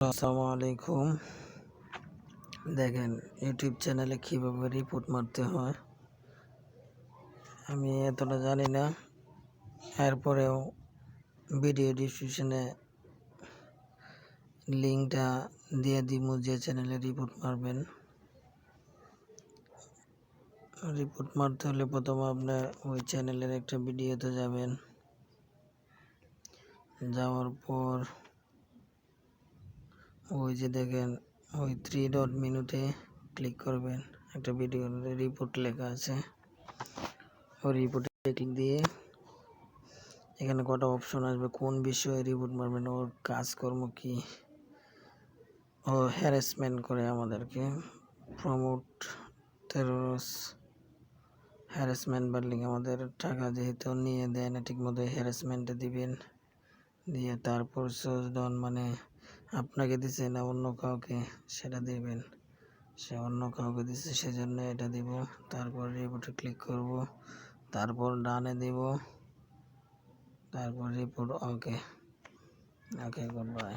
আসসালামু আলাইকুম। দেখেন ইউটিউব চ্যানেলে কীভাবে রিপোর্ট মারতে হয় আমি এতটা জানি না। এরপরেও ভিডিও ডিসক্রিপশনে লিঙ্কটা দিয়ে দিব, যে চ্যানেলে রিপোর্ট মারবেন। রিপোর্ট মারতে হলে প্রথমে আপনার ওই চ্যানেলের একটা ভিডিওতে যাবেন। যাওয়ার পর ওই যে দেখেন ওই 3 ডট মেনুতে ক্লিক করবেন, একটা ভিডিও রিপোর্ট লেখা আছে। ওই রিপোর্টে ক্লিক দিয়ে এখানে কটা অপশন আসবে, কোন বিষয়ে রিপোর্ট মারবেন, ওর কাজকর্ম কি, ও হ্যারাসমেন্ট করে আমাদেরকে, প্রমোট টেররিস্ট হ্যারাসমেন্ট বার্লিং, আমাদের টাকা যেহেতু নিয়ে দেয় না ঠিকমতো, হ্যারাসমেন্টে দিবেন। দিয়ে তারপর সোর্স ডাউন মানে আপনাকে দিছে না অন্য কাউকে সেটা দিবেন। সে অন্য কাউকে দিচ্ছে সেজন্য এটা দিব। তারপর রিপোর্টে ক্লিক করব, তারপর ডানে দিব, তারপর রিপোর্ট ওকে। Good bye.